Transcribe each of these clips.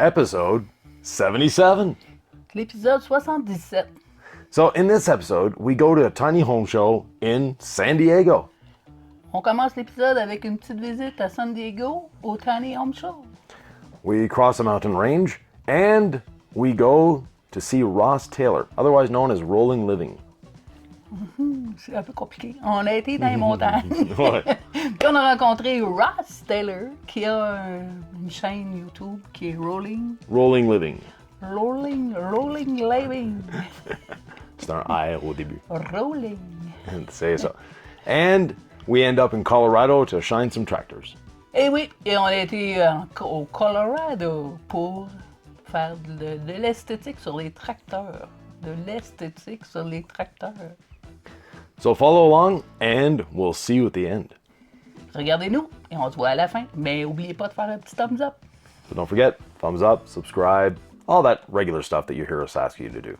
episode 77. L'épisode 77. So in this episode, we go to a tiny home show in San Diego. On commence l'épisode avec une petite visite à San Diego, au Tiny Home Show. We cross a mountain range, and we go to see Ross Taylor, otherwise known as Rolling Living. C'est un peu compliqué. On a été dans les montagnes. Ouais. Puis on a rencontré Ross Taylor, qui a une chaîne YouTube qui est Rolling Living. C'est un I au début. Rolling. C'est ça. And we end up in Colorado to shine some tractors. Et oui, et on a été au Colorado pour faire de l'esthétique sur les tracteurs. De l'esthétique sur les tracteurs. So follow along and we'll see you at the end. Regardez-nous et on se voit à la fin. Mais n'oubliez pas de faire un petit thumbs up. So don't forget, thumbs up, subscribe, all that regular stuff that you hear us ask you to do.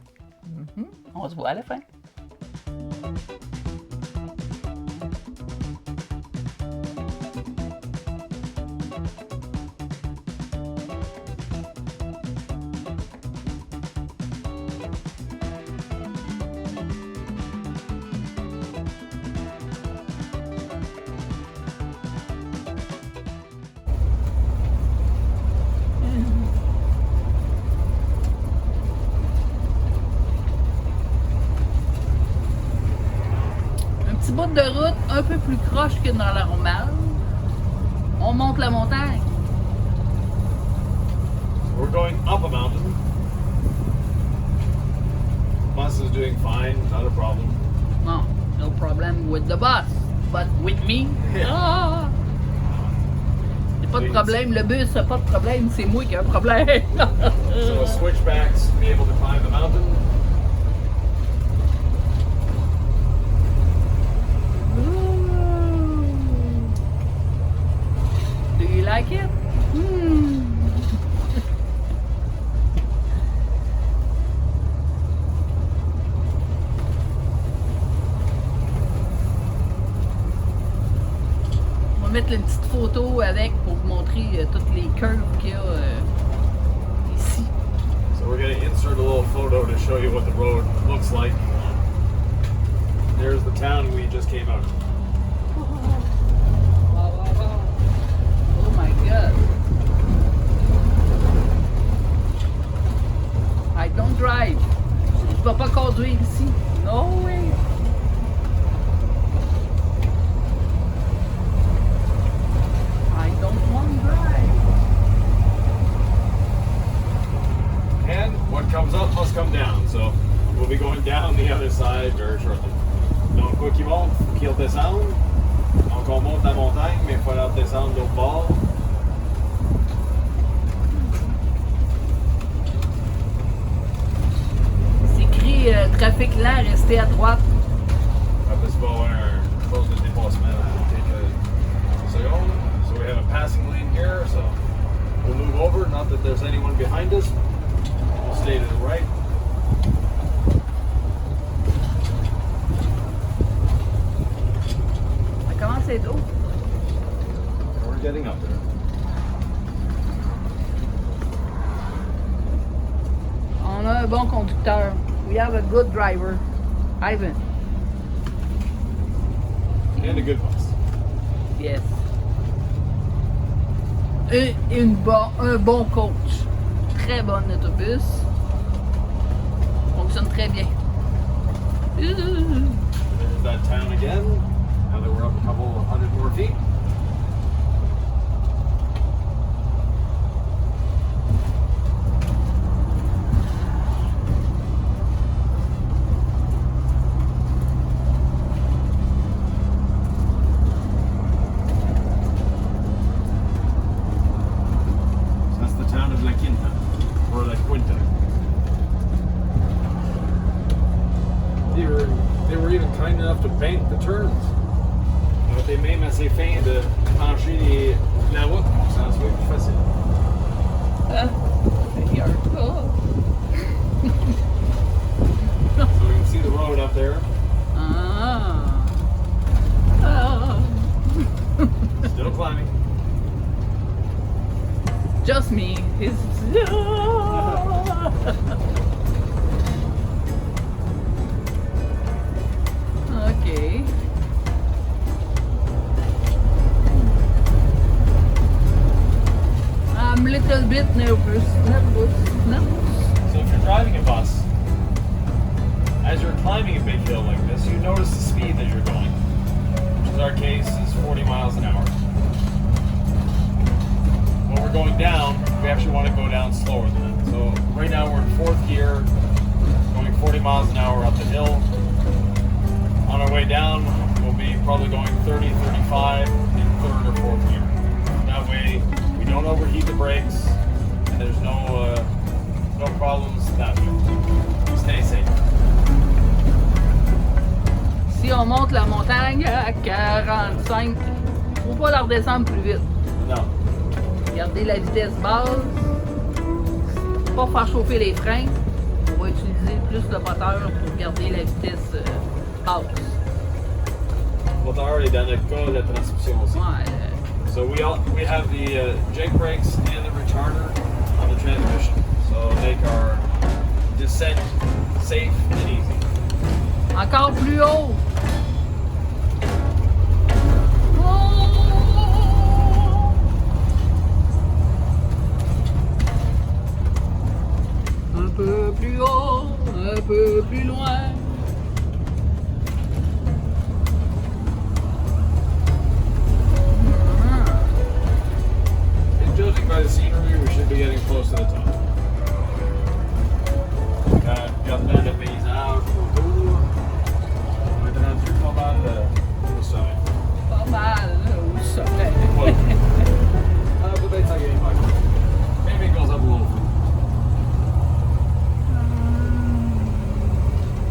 On se voit à la fin. Petit bout de route un peu plus croche que dans la normale. On monte la montagne. We're going up a mountain. Bus is doing fine, not a problem. Non, no problem with the bus, but with me. Ah! Y'a pas de problème, le bus a pas de problème, c'est moi qui ai un problème. So switchbacks, be able to climb the mountain. Do you like it? On va mettre une petite photo avec pour vous montrer toutes les curves qu'il y a ici. So we're going to insert a little photo to show you what the road looks like. There's the town we just came out of. Oh my God. I don't drive. Je ne vais pas conduire ici. No way. I don't want to drive. And what comes up must come down, so we'll be going down the other side very shortly. Donc, quoi qu'il monte, faut qu'il redescende. Donc, on monte la montagne, mais il faut aller redescendre de l'autre bord. C'est écrit trafic lent, restez à droite. Après, c'est pas avoir un close de dépassement à quelques secondes. So we have a passing lane here, so we'll move over. Not that there's anyone behind us. We'll stay to the right. Ça commence à être haut. We're getting up there. On a un bon conducteur. We have a good driver. Ivan. And a good bus. Yes. Et un bon coach. Très bon autobus. Fonctionne très bien. There's that town again. Now that we're up a couple hundred more feet. So that's the town of La Quinta, or La Quinta. They were even kind enough to paint the turns. Ils ont été même assez fins de pencher la route pour que ça soit plus facile. So you can see the road up there. Still climbing. Just me. His OK. I'm a little bit nervous. So if you're driving a bus, as you're climbing a big hill like this, you notice the speed that you're going, which in our case is 40 miles an hour. When we're going down, we actually want to go down slower than that. So right now we're in fourth gear, going 40 miles an hour up the hill. On our way down, we'll be probably going 30, 35 in third or fourth gear. That way we don't overheat the brakes, and there's no problems that way. Stay safe. Si on monte la montagne à 45, faut pas la redescendre plus vite. Non. Gardez la vitesse basse. Pas faire chauffer les freins. On va utiliser plus le moteur pour garder la vitesse basse. Moteur et dans notre cas, la transmission aussi. Ouais. So we have the jake brakes and the retarder on the transmission, so make our descent safe and easy. Encore plus haut. Un peu plus haut, un peu plus loin. And judging by the scenery, we should be getting close to the top. Regardant le paysage autour, on est rendu pas mal au sommet. Pas mal au sommet. Ouais. Peut-être ça gagne pas. Maybe it goes up a little further.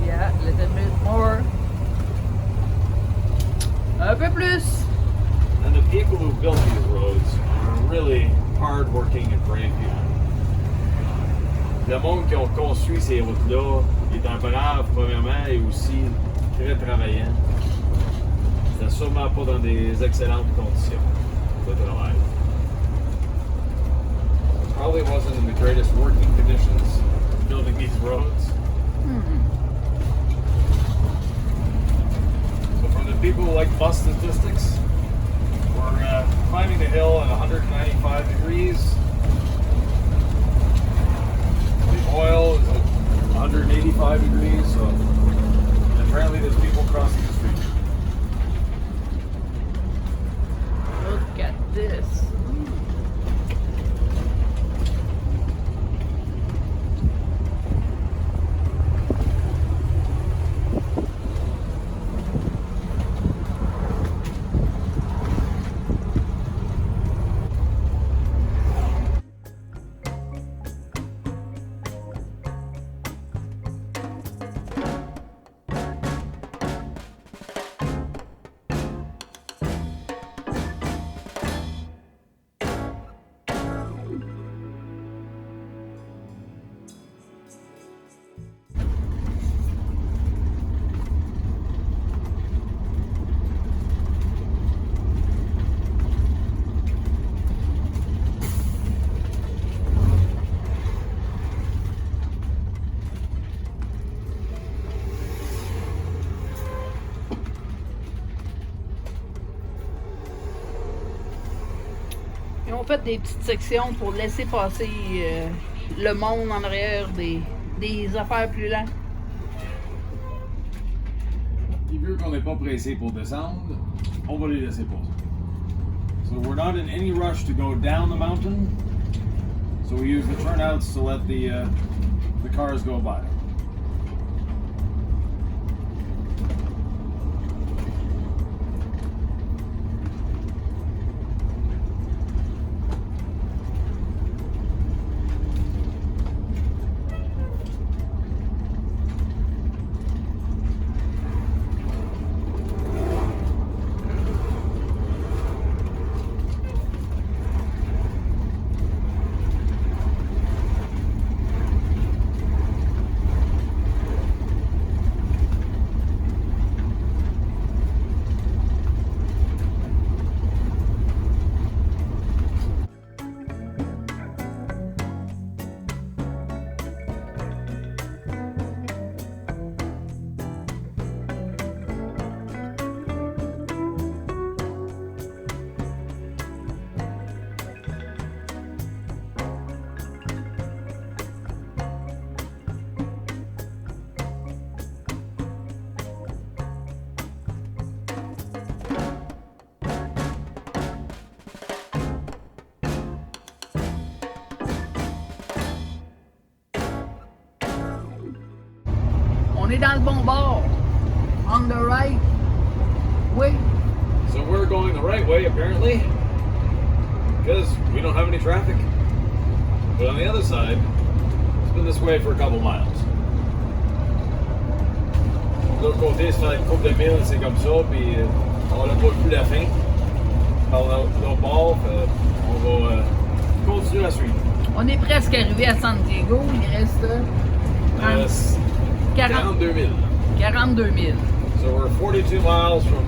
Yeah, a little bit more. Un peu plus. And the people who built these roads are really hard-working and brave people. Le monde qui ont construit ces routes-là est un brave, premièrement, et aussi très travaillant. C'était sûrement pas dans des excellentes conditions de travail. Probably wasn't in the greatest working conditions building these roads. So for the people who like bus statistics, we're climbing the hill at 195 degrees. The oil is at 185 degrees, so apparently there's people crossing the street. Look at this. Ils ont fait des petites sections pour laisser passer le monde en arrière des affaires plus lentes. Vu qu'on n'est pas pressé pour descendre, on va les laisser passer. So we're not in any rush to go down the mountain, so we use the turnouts to let the cars go by. On est dans le bon bord. On the right way. So we're going the right way apparently, because we don't have any traffic. But on the other side, it's been this way for a couple miles. De l'autre côté, ça fait une couple de milles, c'est comme ça, puis on n'a pas vu la fin. Par l'autre bord, on va continuer à suivre. On est presque arrivé à San Diego. Il reste 42 000. 42 000. So we're 42 miles from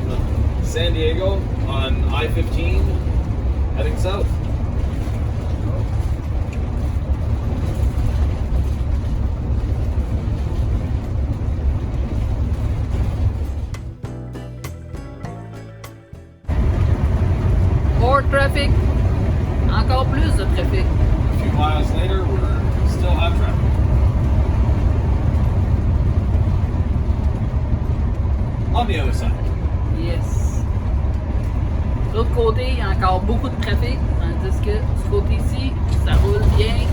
San Diego on I-15, heading south. More traffic. Encore plus de trafic. A few miles later, we're still have traffic. On the other side. Yes. De l'autre côté, il y a encore beaucoup de trafic, tandis que ce côté-ci, ça roule bien,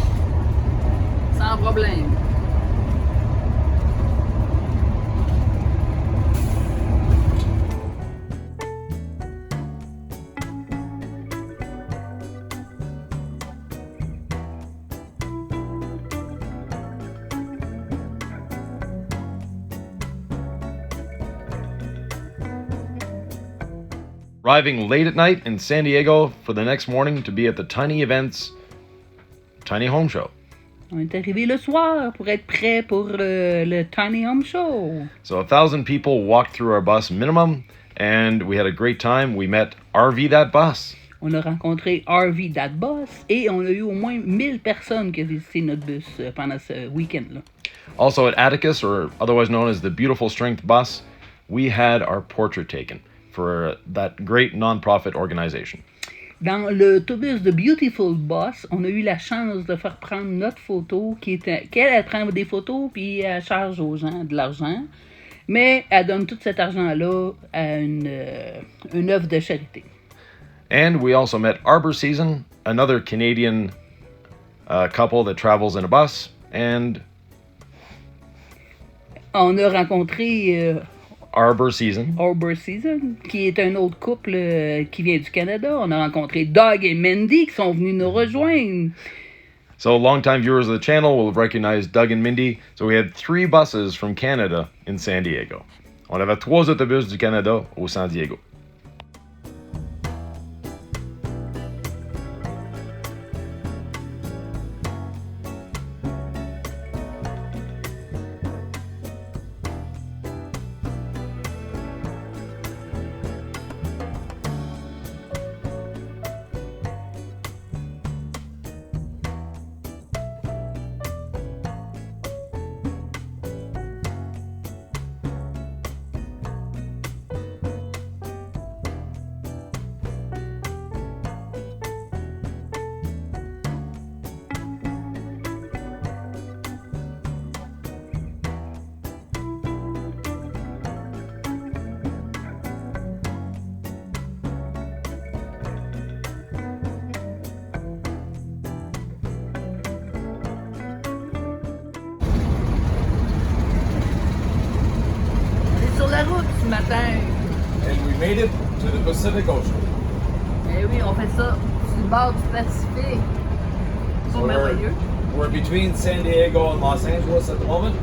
sans problème. Arriving late at night in San Diego for the next morning to be at the Tiny Events Tiny Home Show. On est arrivé le soir pour être prêt pour le Tiny Home Show. So 1,000 people walked through our bus minimum, and we had a great time. We met RV That Bus. On a rencontré RV That Bus et on a eu au moins 1000 personnes qui ont visité notre bus pendant ce week-end-là. Also at Atticus, or otherwise known as the Beautiful Strength Bus, we had our portrait taken for that great non-profit organization. Dans l'autobus de Beautiful Bus, on a eu la chance de faire prendre notre photo, qu'elle prend des photos puis elle charge aux gens de l'argent, mais elle donne tout cet argent-là à une œuvre de charité. And we also met Arbor Season, another Canadian couple that travels in a bus, and On a rencontré Arbor Season, qui est un autre couple qui vient du Canada. On a rencontré Doug et Mindy qui sont venus nous rejoindre. So longtime viewers of the channel will recognize Doug and Mindy. So we had 3 buses from Canada in San Diego. On avait 3 autobus du Canada au San Diego. Sur la route ce matin. And we made it to the Pacific Ocean. Eh oui, on fait ça sur le bord du Pacifique. C'est merveilleux. We're between San Diego and Los Angeles at the moment,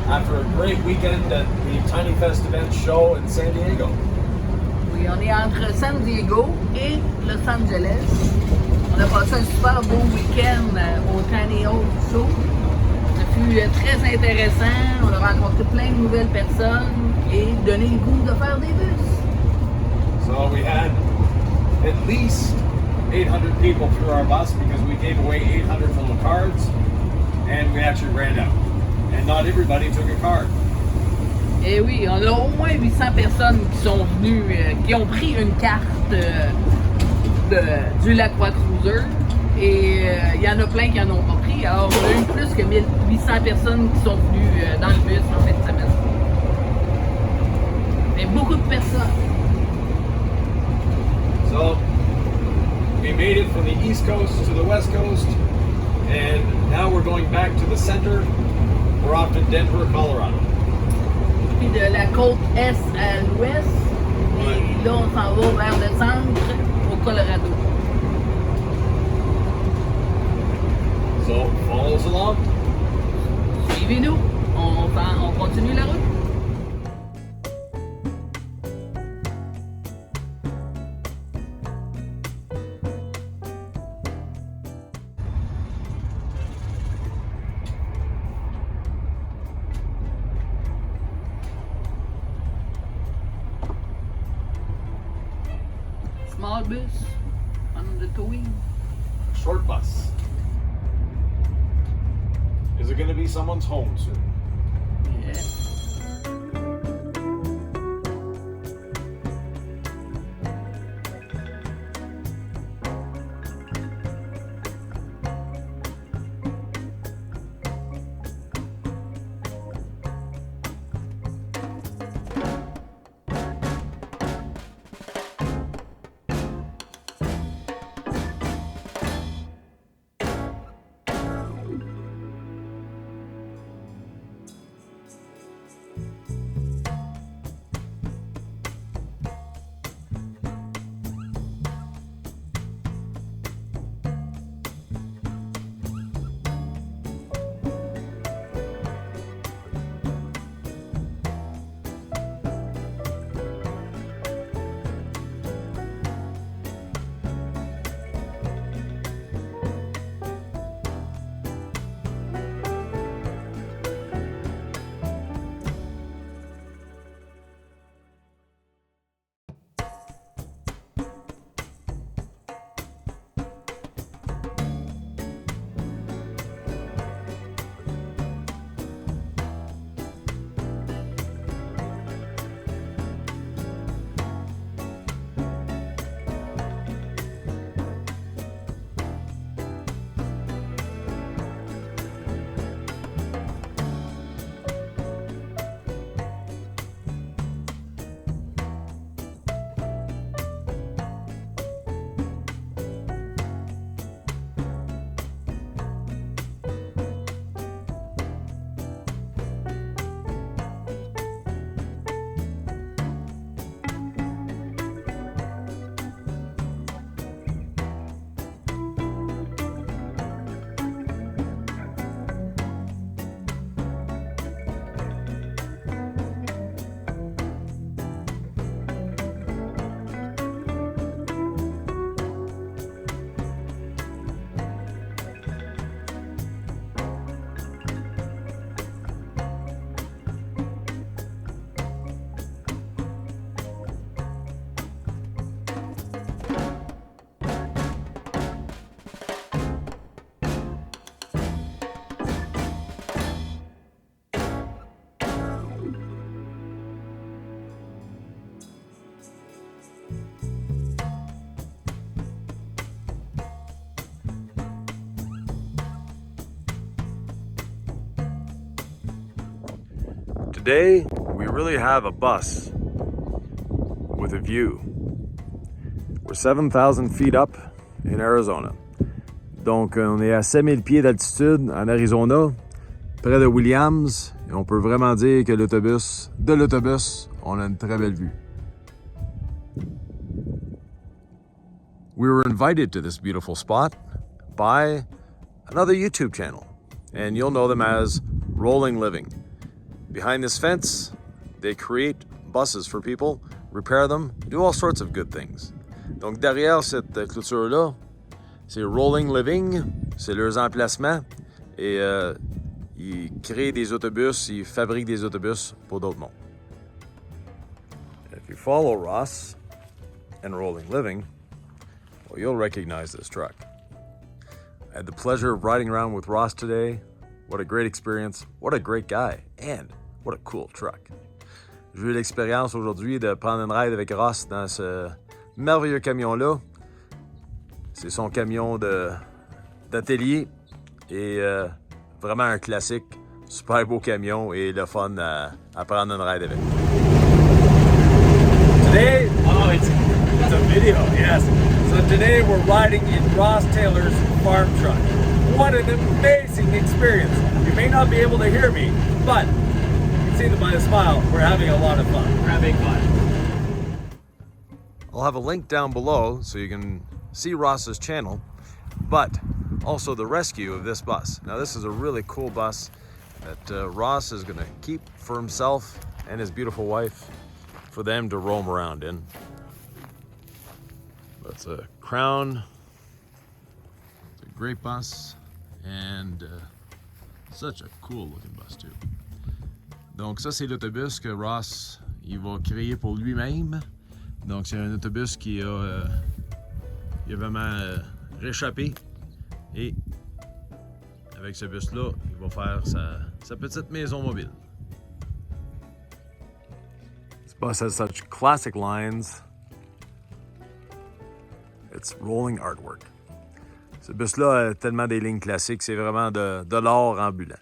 after a great weekend at the Tiny Fest event show in San Diego. Oui, on est entre San Diego et Los Angeles. On a passé un super beau week-end au Tiny Home Show. Ça fut très intéressant. On a rencontré plein de nouvelles personnes et donné le goût de faire des bus. So we had at least 800 people through our bus because we gave away 800 little cards and we actually ran out. And not everybody took a card. Et oui, on a au moins 800 personnes qui sont venues, qui ont pris une carte du Lacroix Cruiser. Et il y en a plein qui n'en ont pas pris. Alors, on a eu plus que 1800 personnes qui sont venues dans le bus en fin de semaine. Mais beaucoup de personnes. So we made it from the East Coast to the West Coast, and now we're going back to the center. We're off to Denver, Colorado. puis de la côte est à l'ouest. Et là, on s'en va vers le centre, au Colorado. So, follow us along. Suivez-nous, on continue la route. Small bus on the towing. Short bus. Is it going to be someone's home soon? Yeah. Today, we really have a bus with a view. We're 7,000 feet up in Arizona. Donc, on est à 7000 pieds d'altitude en Arizona, près de Williams, et on peut vraiment dire que de l'autobus, on a une très belle vue. We were invited to this beautiful spot by another YouTube channel, and you'll know them as Rolling Living. Behind this fence, they create buses for people, repair them, do all sorts of good things. Donc derrière cette clôture-là, c'est Rolling Living, c'est leurs emplacements, et ils créent des autobus, ils fabriquent des autobus pour d'autres mondes. If you follow Ross and Rolling Living, well, you'll recognize this truck. I had the pleasure of riding around with Ross today. What a great experience, what a great guy, and what a cool truck. J'ai eu l'expérience aujourd'hui de prendre une ride avec Ross dans ce merveilleux camion-là. C'est son camion d'atelier et vraiment un classique, super beau camion et le fun à prendre une ride avec. Today, it's a video, yes. So today we're riding in Ross Taylor's farm truck. What an amazing experience. You may not be able to hear me, but if can see that by the smile, we're having a lot of fun. We're having fun. I'll have a link down below so you can see Ross's channel, but also the rescue of this bus. Now this is a really cool bus that Ross is gonna keep for himself and his beautiful wife for them to roam around in. That's a Crown. It's a great bus and such a cool looking bus too. Donc ça c'est l'autobus que Ross il va créer pour lui-même. Donc c'est un autobus qui a, il a vraiment réchappé et avec ce bus-là, il va faire sa petite maison mobile. This bus has such classic lines. It's rolling artwork. Ce bus-là a tellement des lignes classiques, c'est vraiment de l'art ambulant.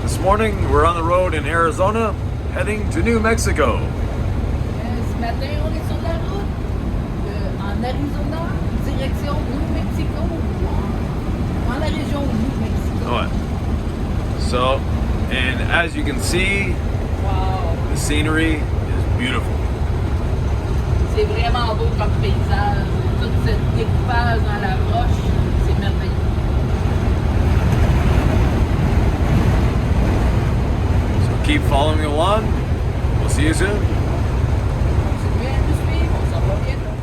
This morning, we're on the road in Arizona, heading to New Mexico. Ce matin, on est sur la route en Arizona, direction New Mexico, dans la région New Mexico. Ouais. So, and as you can see, Wow! the scenery is beautiful. C'est vraiment beau comme paysage. Tout ce découpage dans la roche, c'est merveilleux. Keep following along. We'll see you soon. Continuez à nous suivre, on s'en va bientôt.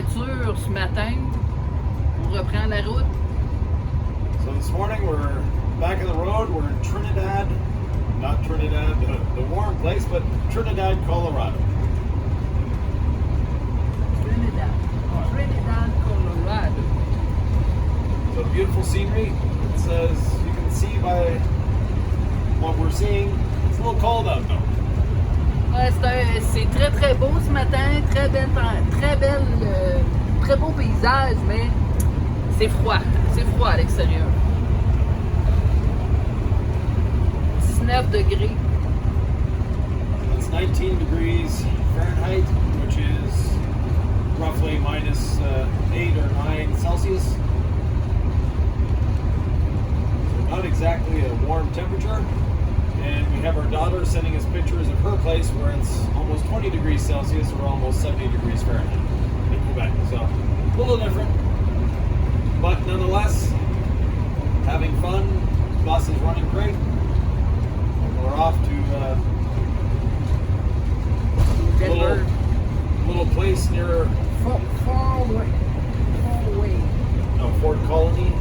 température ce matin? On reprend la route. So this morning we're back on the road. We're in Trinidad, not Trinidad, the warm place, but Trinidad, Colorado. Trinidad, Colorado. So beautiful scenery. It says you can see by what we're seeing. It's a little cold out though. Ouais, c'est très très beau ce matin, très beau paysage, mais c'est froid à l'extérieur. 19 degrés. It's 19 degrees Fahrenheit, which is roughly minus 8 or 9 Celsius. So not exactly a warm temperature. And we have our daughter sending us pictures of her place where it's almost 20 degrees Celsius or almost 70 degrees Fahrenheit in Quebec. So a little different. But nonetheless, having fun. Bus is running great. And we're off to a little place near Fort Colony.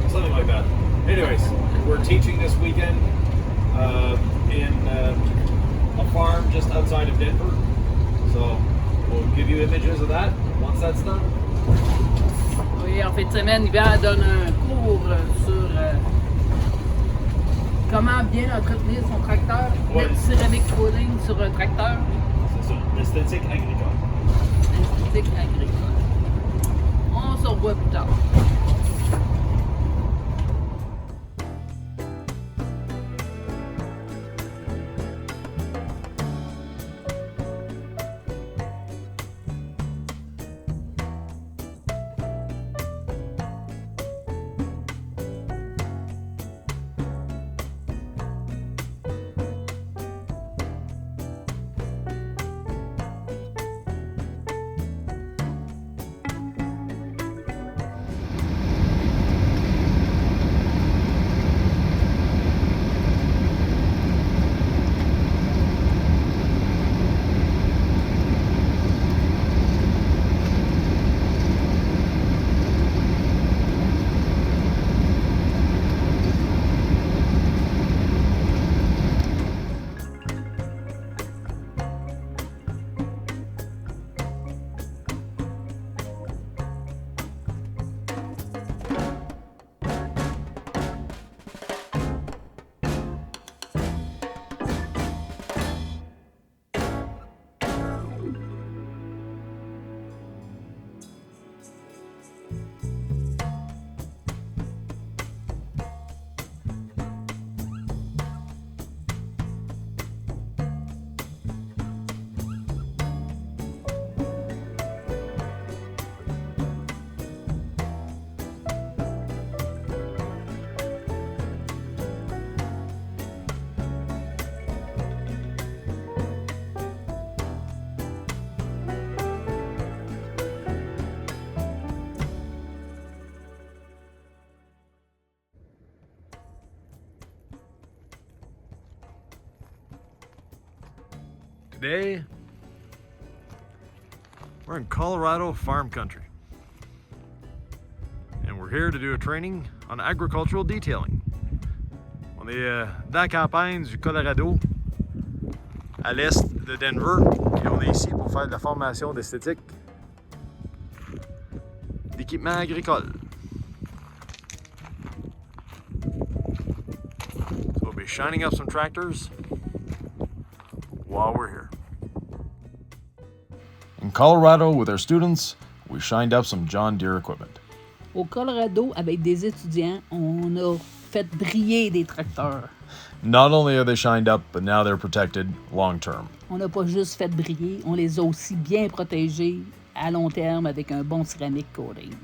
Something like that. Anyways, we're teaching this weekend in a farm just outside of Denver. So we'll give you images of that once that's done. Oui, en fin de semaine, Yvan donne un cours sur comment bien entretenir son tracteur, mettre du céramique cooling sur un tracteur. C'est ça, l'esthétique agricole. Esthétique agricole. On se revoit plus tard. Today, we're in Colorado farm country. And we're here to do a training on agricultural detailing. On est dans la campagne du Colorado, à l'est de Denver, et on est ici pour faire de la formation d'esthétique d'équipement agricole. So we'll be shining up some tractors while we're here. In Colorado, with our students, we shined up some John Deere equipment. Au Colorado, avec des étudiants, on a fait briller des tracteurs. Not only are they shined up, but now they're protected long term. On n'a pas juste fait briller, on les a aussi bien protégés à long terme avec un bon ceramic coating.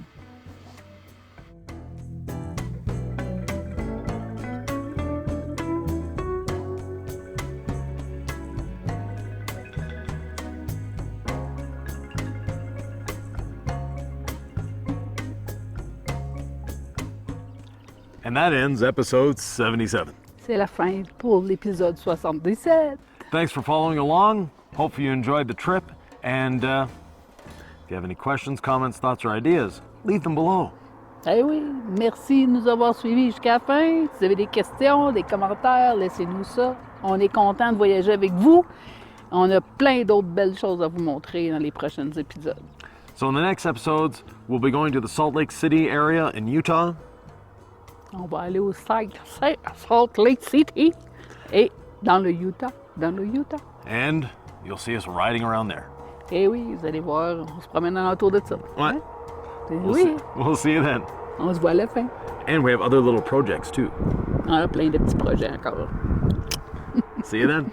And that ends episode 77. C'est la fin pour l'épisode 77. Thanks for following along. Hopefully you enjoyed the trip, and If you have any questions, comments, thoughts, or ideas, leave them below. Eh oui, merci de nous avoir suivis jusqu'à la fin. Si vous avez des questions, des commentaires, laissez-nous ça. On est content de voyager avec vous. On a plein d'autres belles choses à vous montrer dans les prochains épisodes. So in the next episodes, we'll be going to the Salt Lake City area in Utah. On va aller au Salt Lake City et dans le Utah. And you'll see us riding around there. Eh oui, vous allez voir, on se promène autour de ça. Ouais. Hein? Oui, We'll see you then. on se voit à la fin. And we have other little projects too. On a plein de petits projets encore. See you then.